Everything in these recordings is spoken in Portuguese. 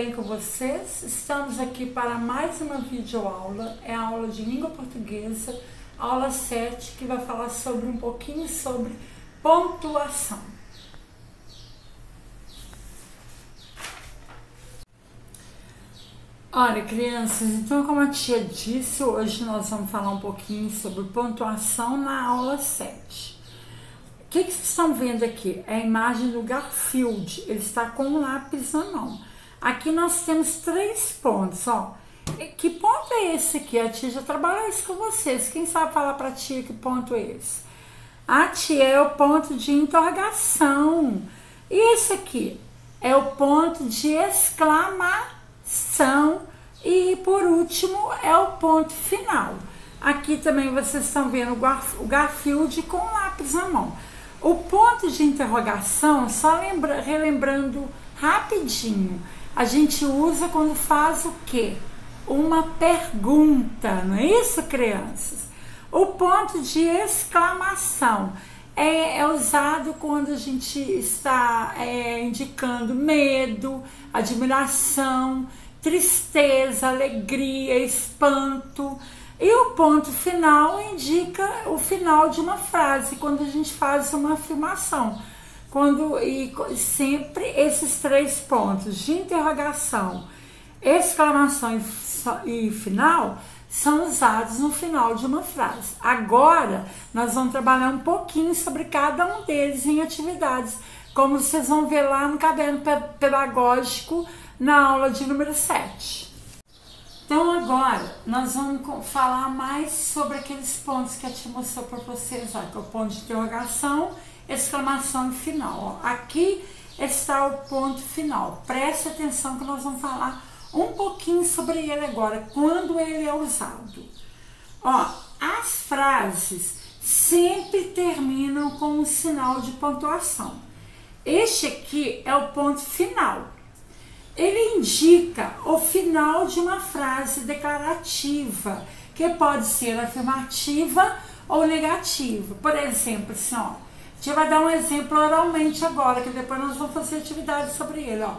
bem com vocês? Estamos aqui para mais uma videoaula, é a aula de língua portuguesa, aula 7, que vai falar sobre um pouquinho sobre pontuação. Olha, crianças, então como a tia disse, hoje nós vamos falar um pouquinho sobre pontuação na aula 7. O que vocês estão vendo aqui? É a imagem do Garfield, ele está com um lápis na mão. Aqui nós temos 3 pontos, ó. Que ponto é esse aqui? A tia já trabalhou isso com vocês. Quem sabe falar pra tia que ponto é esse? A tia é o ponto de interrogação. E esse aqui é o ponto de exclamação. E por último é o ponto final. Aqui também vocês estão vendo o Garfield com o lápis na mão. O ponto de interrogação, só relembrando rapidinho, a gente usa quando faz o quê? Uma pergunta, não é isso, crianças? O ponto de exclamação é usado quando a gente está indicando medo, admiração, tristeza, alegria, espanto. E o ponto final indica o final de uma frase, quando a gente faz uma afirmação. E sempre esses 3 pontos de interrogação, exclamação e final são usados no final de uma frase. Agora, nós vamos trabalhar um pouquinho sobre cada um deles em atividades, como vocês vão ver lá no caderno pedagógico na aula de número 7. Então agora nós vamos falar mais sobre aqueles pontos que a tia mostrou para vocês, ó, que é o ponto de interrogação, exclamação e final. Ó. Aqui está o ponto final. Preste atenção que nós vamos falar um pouquinho sobre ele agora, quando ele é usado. Ó, as frases sempre terminam com um sinal de pontuação. Este aqui é o ponto final. Ele indica o final de uma frase declarativa, que pode ser afirmativa ou negativa. Por exemplo, assim, ó, a gente vai dar um exemplo oralmente agora, que depois nós vamos fazer atividade sobre ele. Ó.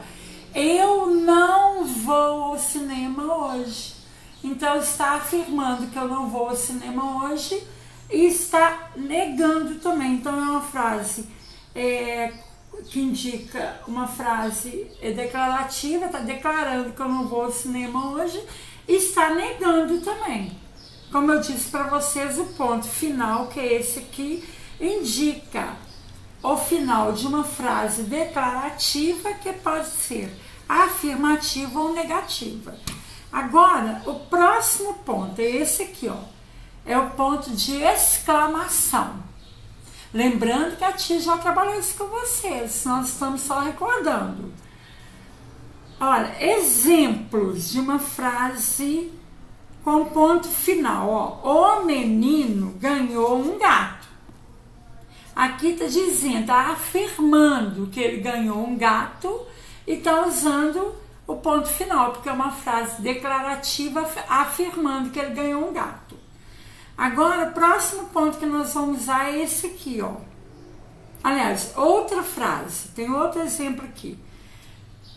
Eu não vou ao cinema hoje. Então, está afirmando que eu não vou ao cinema hoje e está negando também. Então, é uma frase que indica uma frase declarativa, está declarando que eu não vou ao cinema hoje, e está negando também. Como eu disse para vocês, o ponto final, que é esse aqui, indica o final de uma frase declarativa, que pode ser afirmativa ou negativa. Agora, o próximo ponto é esse aqui, ó, é o ponto de exclamação. Lembrando que a tia já trabalhou isso com vocês, nós estamos só recordando. Olha, exemplos de uma frase com ponto final. Ó. O menino ganhou um gato. Aqui está dizendo, está afirmando que ele ganhou um gato e está usando o ponto final, porque é uma frase declarativa afirmando que ele ganhou um gato. Agora, o próximo ponto que nós vamos usar é esse aqui, ó. Aliás, outra frase, tem outro exemplo aqui.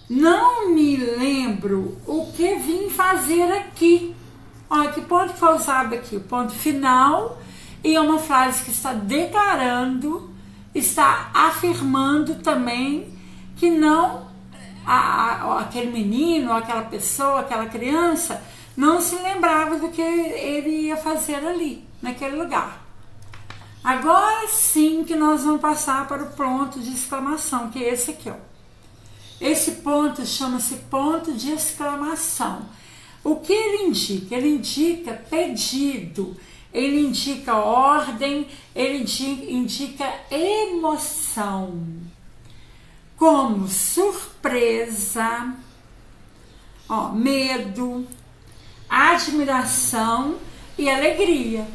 Não me lembro o que vim fazer aqui. Olha, que ponto foi usado aqui? O ponto final, e é uma frase que está declarando, está afirmando também que não, aquele menino, aquela pessoa, aquela criança, não se lembrava do que ele ia fazer ali, naquele lugar. Agora sim que nós vamos passar para o ponto de exclamação, que é esse aqui, ó. Esse ponto chama-se ponto de exclamação. O que ele indica? Ele indica pedido, ele indica ordem, ele indica emoção, como surpresa, ó, medo, admiração e alegria.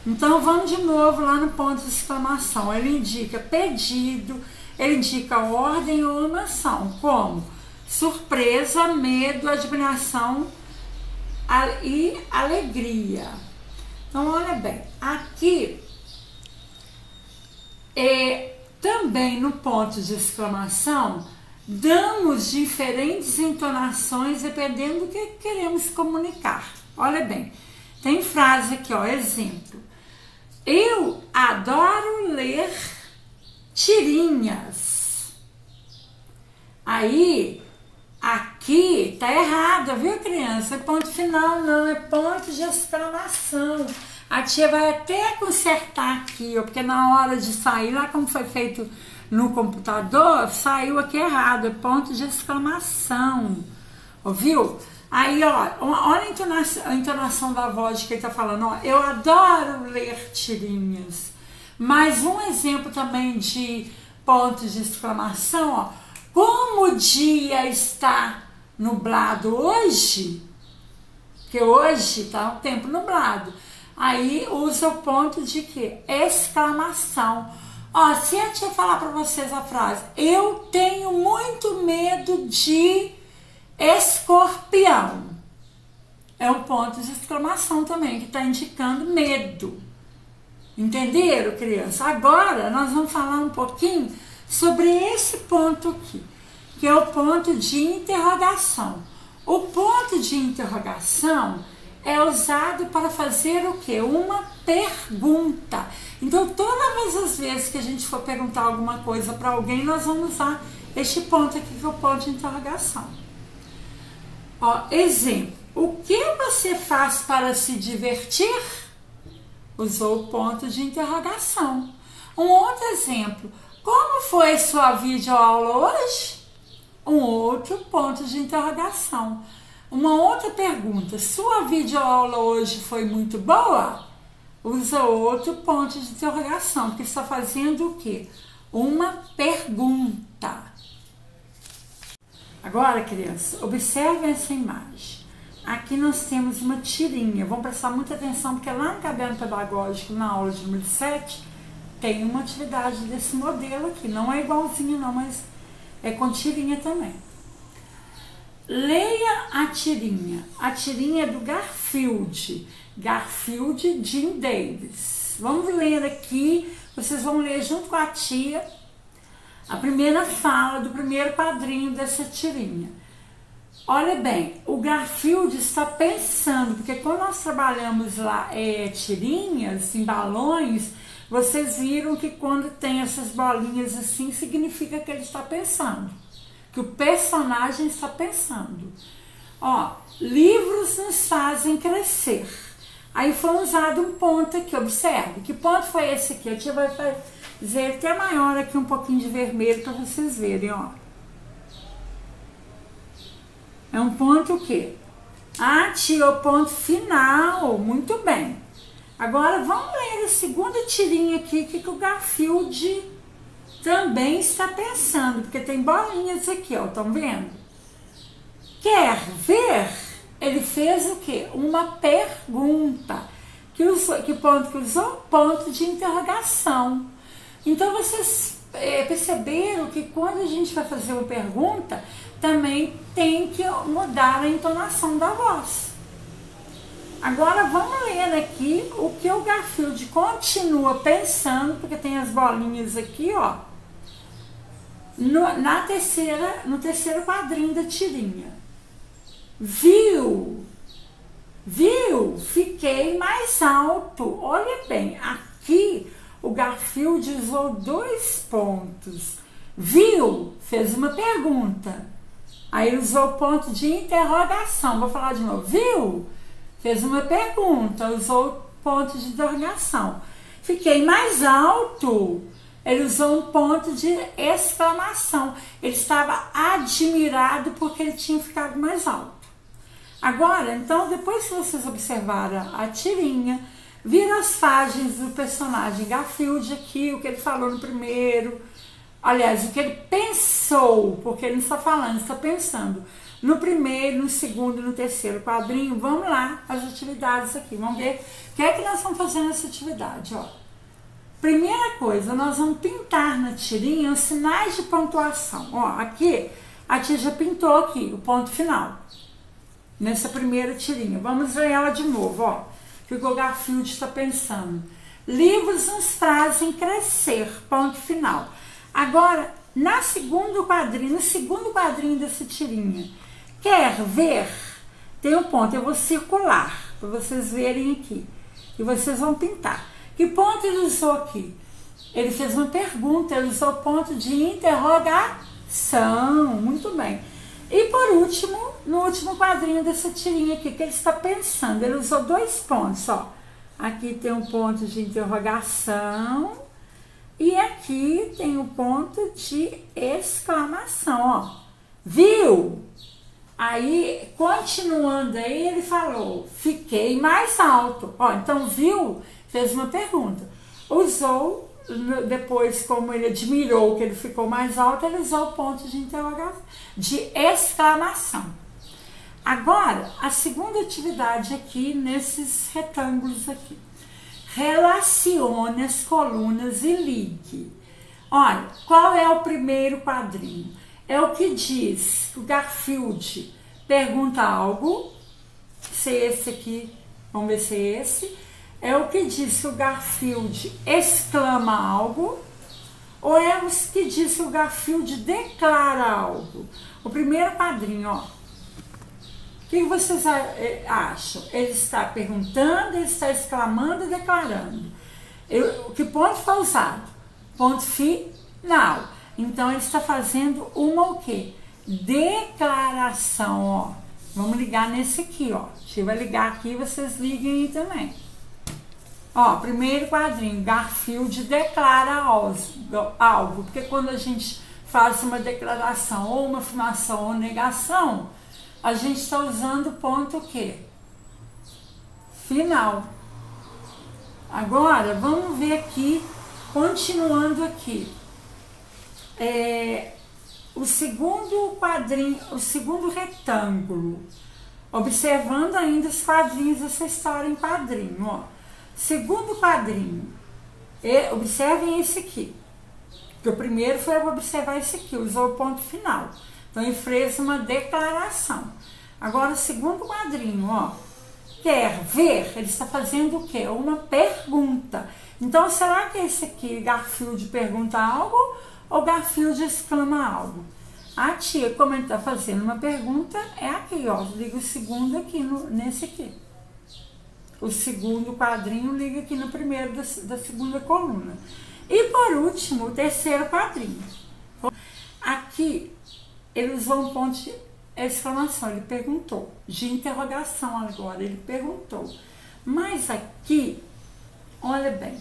Então vamos de novo lá no ponto de exclamação. Ele indica pedido, ele indica ordem ou emoção, como surpresa, medo, admiração e alegria. Então olha bem, aqui também no ponto de exclamação damos diferentes entonações dependendo do que queremos comunicar. Olha bem, tem frase aqui, ó, exemplo. Eu adoro ler tirinhas. Aí, aqui tá errado, viu, criança? É ponto final, não, é ponto de exclamação. A tia vai até consertar aqui, ó, porque na hora de sair, lá como foi feito no computador, saiu aqui errado, é ponto de exclamação. Ouviu? Aí, ó, olha a entonação da voz de quem tá falando, ó. Eu adoro ler tirinhas. Mais um exemplo também de ponto de exclamação, ó. Como o dia está nublado hoje, que hoje tá um tempo nublado, aí usa o ponto de quê? Exclamação. Ó, se a tia falar para vocês a frase, eu tenho muito medo de escorpião, é um ponto de exclamação também, que está indicando medo. Entenderam, criança? Agora nós vamos falar um pouquinho sobre esse ponto aqui, que é o ponto de interrogação. O ponto de interrogação é usado para fazer o quê? Uma pergunta. Então, todas as vezes que a gente for perguntar alguma coisa para alguém, nós vamos usar este ponto aqui, que é o ponto de interrogação. Ó, exemplo. O que você faz para se divertir? Usou o ponto de interrogação. Um outro exemplo. Como foi sua videoaula hoje? Um outro ponto de interrogação. Uma outra pergunta. Sua videoaula hoje foi muito boa? Usa outro ponto de interrogação, porque está fazendo o quê? Uma pergunta. Agora, criança, observe essa imagem. Aqui nós temos uma tirinha. Vamos prestar muita atenção, porque lá no caderno pedagógico, na aula de número 7, tem uma atividade desse modelo aqui. Não é igualzinho não, mas é com tirinha também. Leia a tirinha. A tirinha é do Garfield. Garfield Jim Davis. Vamos ler aqui. Vocês vão ler junto com a tia a primeira fala do primeiro quadrinho dessa tirinha. Olha bem, o Garfield está pensando, porque quando nós trabalhamos lá tirinhas em balões, vocês viram que quando tem essas bolinhas assim, significa que ele está pensando, que o personagem está pensando. Ó, livros nos fazem crescer. Aí foi usado um ponto aqui, observe. Que ponto foi esse aqui? A tia vai fazer até maior aqui, um pouquinho de vermelho para vocês verem, ó. É um ponto o quê? Ah, tia, o ponto final. Muito bem. Agora vamos ler a segunda tirinha aqui, que o Garfield também está pensando, porque tem bolinhas aqui, ó, estão vendo? Quer ver? Ele fez o quê? Uma pergunta. Que ponto que usou? Ponto de interrogação. Então vocês perceberam que quando a gente vai fazer uma pergunta, também tem que mudar a entonação da voz. Agora vamos ler aqui o que o Garfield continua pensando, porque tem as bolinhas aqui, ó, no terceiro quadrinho da tirinha. Viu? Fiquei mais alto. Olha bem, aqui o Garfield usou 2 pontos. Viu? Fez uma pergunta. Aí usou o ponto de interrogação. Vou falar de novo. Viu? Fez uma pergunta. Usou o ponto de interrogação. Fiquei mais alto. Ele usou um ponto de exclamação. Ele estava admirado porque ele tinha ficado mais alto. Agora, então, depois que vocês observaram a tirinha, viram as fases do personagem Garfield aqui, o que ele falou no primeiro, aliás, o que ele pensou, porque ele não está falando, ele está pensando no primeiro, no segundo e no terceiro quadrinho. Vamos lá, as atividades aqui, vamos ver o que é que nós vamos fazer nessa atividade, ó. Primeira coisa, nós vamos pintar na tirinha os sinais de pontuação. Ó, aqui, a tia já pintou aqui o ponto final, nessa primeira tirinha. Vamos ver ela de novo, ó. O que o Garfield está pensando. Livros nos fazem crescer, ponto final. Agora, no segundo quadrinho dessa tirinha, quer ver? Tem um ponto, eu vou circular, para vocês verem aqui. E vocês vão pintar. Que ponto ele usou aqui? Ele fez uma pergunta, ele usou ponto de interrogação. Muito bem. E por último, no último quadrinho dessa tirinha aqui, que ele está pensando, ele usou 2 pontos, ó. Aqui tem um ponto de interrogação e aqui tem um ponto de exclamação, ó. Viu? Aí, continuando aí, ele falou, fiquei mais alto. Ó, então, viu? Fez uma pergunta. Usou, depois, como ele admirou que ele ficou mais alto, ele usou o ponto de interrogação, de exclamação. Agora, a segunda atividade aqui, nesses retângulos aqui. Relacione as colunas e ligue. Olha, qual é o primeiro quadrinho? É o que diz que o Garfield pergunta algo, se é esse aqui, vamos ver se é esse. É o que diz que o Garfield exclama algo, ou é o que diz que o Garfield declara algo? O primeiro quadrinho, ó. O que vocês acham? Ele está perguntando, ele está exclamando e declarando. Que ponto foi usado? Ponto final. Então, ele está fazendo uma o quê? Declaração, ó. Vamos ligar nesse aqui, ó. A gente vai ligar aqui e vocês liguem aí também. Ó, primeiro quadrinho, Garfield declara algo. Porque quando a gente faz uma declaração, ou uma afirmação, ou negação, a gente está usando o ponto o quê? Final. Agora, vamos ver aqui, continuando aqui. O segundo quadrinho, o segundo retângulo, observando ainda os quadrinhos dessa história em quadrinho, ó. Segundo quadrinho, observem esse aqui, que o primeiro foi observar esse aqui, usou o ponto final, então ele fez uma declaração. Agora o segundo quadrinho, ó, quer ver, ele está fazendo o quê? Uma pergunta. Então será que esse aqui, Garfield pergunta algo ou Garfield exclama algo? A tia, como ele está fazendo uma pergunta, é aqui, ó. Liga o segundo aqui, nesse aqui. O segundo quadrinho liga aqui no primeiro da segunda coluna. E por último, o terceiro quadrinho. Aqui, ele usou um ponto de exclamação, ele perguntou. De interrogação agora, ele perguntou. Mas aqui, olha bem.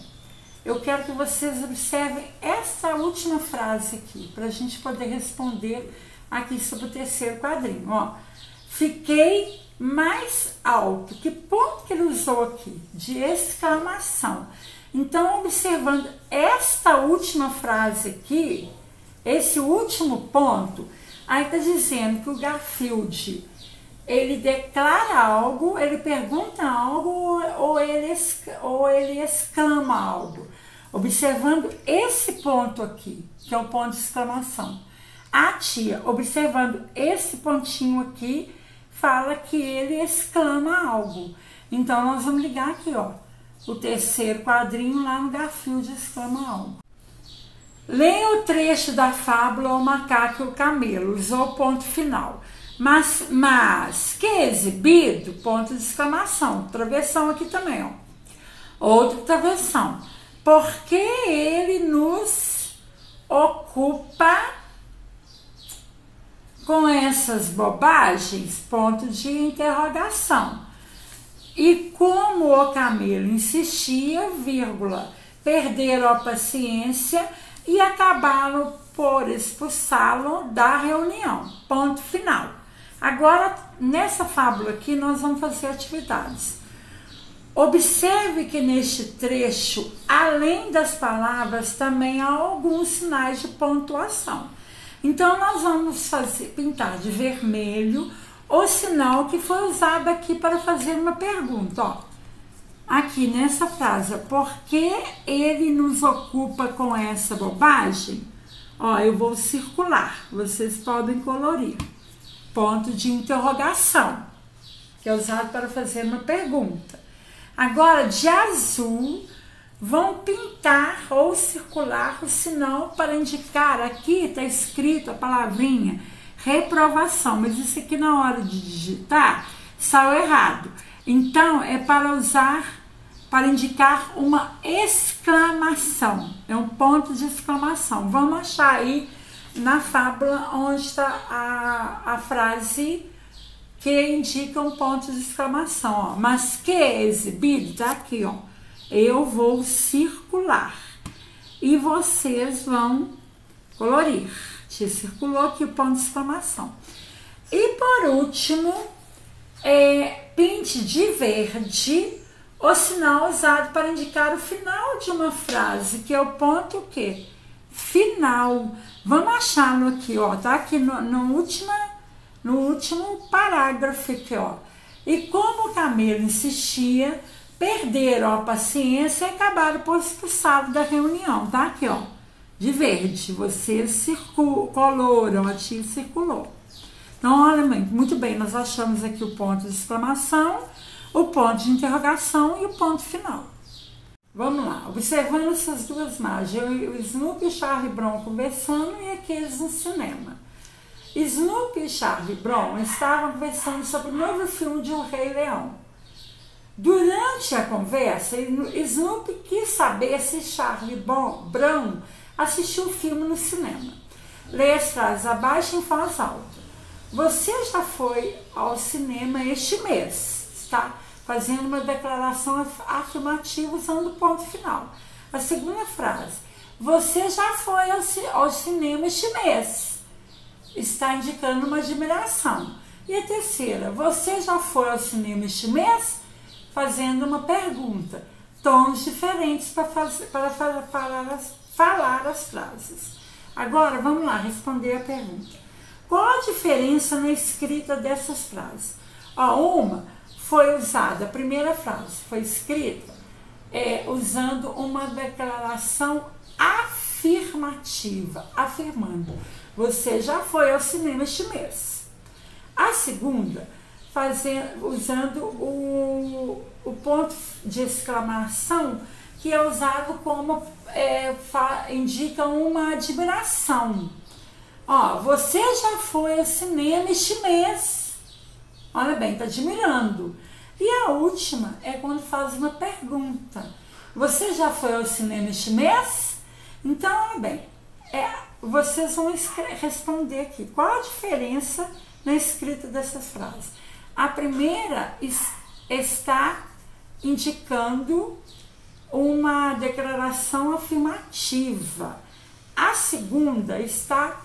Eu quero que vocês observem essa última frase aqui, para a gente poder responder aqui sobre o terceiro quadrinho. Ó, fiquei mais alto. Que ponto que ele usou aqui? De exclamação. Então, observando esta última frase aqui, esse último ponto, aí está dizendo que o Garfield, ele declara algo, ele pergunta algo ou ele exclama algo. Observando esse ponto aqui, que é o ponto de exclamação. A tia, observando esse pontinho aqui, fala que ele exclama algo. Então, nós vamos ligar aqui, ó. O terceiro quadrinho lá no Garfield exclama algo. Leia o trecho da fábula O Macaco e o Camelo, usou o ponto final. Mas que exibido, ponto de exclamação. Travessão aqui também, ó. Outra travessão. Porque ele nos ocupa com essas bobagens, ponto de interrogação. E como o camelo insistia, vírgula, perderam a paciência e acabaram por expulsá-lo da reunião. Ponto final. Agora, nessa fábula aqui, nós vamos fazer atividades. Observe que neste trecho, além das palavras, também há alguns sinais de pontuação. Então, nós vamos pintar de vermelho o sinal que foi usado aqui para fazer uma pergunta. Ó, aqui nessa frase, por que ele nos ocupa com essa bobagem? Ó, eu vou circular, vocês podem colorir. Ponto de interrogação, que é usado para fazer uma pergunta. Agora, de azul, vão pintar ou circular o sinal para indicar, aqui está escrito a palavrinha reprovação, mas isso aqui na hora de digitar saiu errado. Então é para usar, para indicar uma exclamação, é um ponto de exclamação. Vamos achar aí na fábula onde está a frase que indica um ponto de exclamação, ó. Mas que é exibido, tá aqui, ó. Eu vou circular e vocês vão colorir. Te circulou aqui o ponto de exclamação. E por último, pinte de verde o sinal usado para indicar o final de uma frase, que é o ponto o quê? Final. Vamos achá-lo aqui, ó. Tá aqui no último parágrafo aqui, ó. E como o camelo insistia, perderam a paciência e acabaram por expulsá-lo da reunião, tá? Aqui, ó, de verde, você coloram, a tia circulou. Então, olha, muito bem, nós achamos aqui o ponto de exclamação, o ponto de interrogação e o ponto final. Vamos lá, observando essas duas imagens, o Snoopy e Charlie Brown conversando e aqueles no cinema. Snoopy e Charlie Brown estavam conversando sobre o novo filme de O Rei Leão. Durante a conversa, Snoopy quis saber se Charlie Brown assistiu o filme no cinema. Leia as frases abaixo em voz alta. Você já foi ao cinema este mês? Está fazendo uma declaração afirmativa usando o ponto final. A segunda frase. Você já foi ao cinema este mês? Está indicando uma admiração. E a terceira. Você já foi ao cinema este mês? Fazendo uma pergunta, tons diferentes para falar as frases. Agora, vamos lá responder a pergunta. Qual a diferença na escrita dessas frases? Uma foi usada, a primeira frase foi escrita usando uma declaração afirmativa, afirmando, você já foi ao cinema este mês. A segunda, usando o ponto de exclamação, que é usado como indica uma admiração. Você já foi ao cinema este mês? Olha bem, está admirando. E a última é quando faz uma pergunta. Você já foi ao cinema este mês? Então, olha bem, vocês vão responder aqui. Qual a diferença na escrita dessas frases? A primeira está indicando uma declaração afirmativa. A segunda está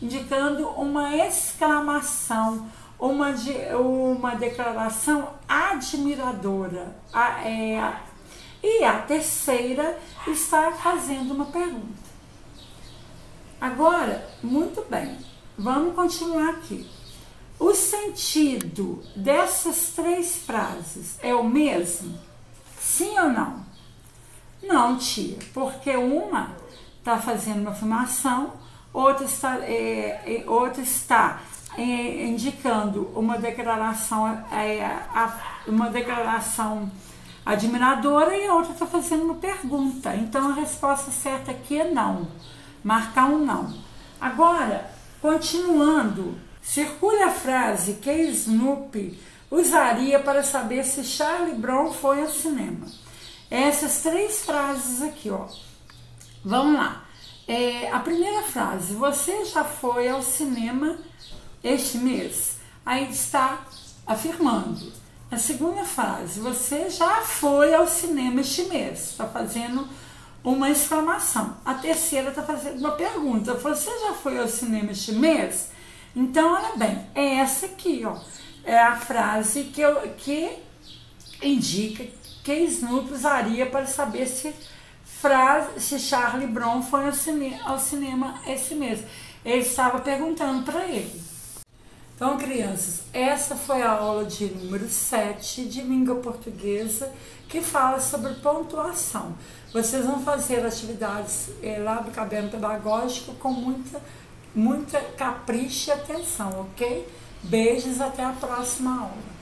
indicando uma exclamação, uma declaração admiradora. E a terceira está fazendo uma pergunta. Agora, muito bem, vamos continuar aqui. O sentido dessas três frases é o mesmo? Sim ou não? Não, tia, porque uma está fazendo uma afirmação, outra está indicando uma declaração admiradora e a outra está fazendo uma pergunta. Então a resposta certa aqui é não, marcar um não. Agora, continuando, circule a frase que Snoopy usaria para saber se Charlie Brown foi ao cinema. Essas três frases aqui, ó. Vamos lá. A primeira frase, você já foi ao cinema este mês? Aí está afirmando. A segunda frase, você já foi ao cinema este mês? Está fazendo uma exclamação. A terceira está fazendo uma pergunta. Você já foi ao cinema este mês? Então, olha bem, é essa aqui, ó. É a frase que indica que Snoopy usaria para saber se Charlie Brown foi ao cinema esse mês. Ele estava perguntando para ele. Então, crianças, essa foi a aula de número 7 de língua portuguesa, que fala sobre pontuação. Vocês vão fazer atividades lá do Caderno Pedagógico com muita capricho e atenção, ok? Beijos, até a próxima aula.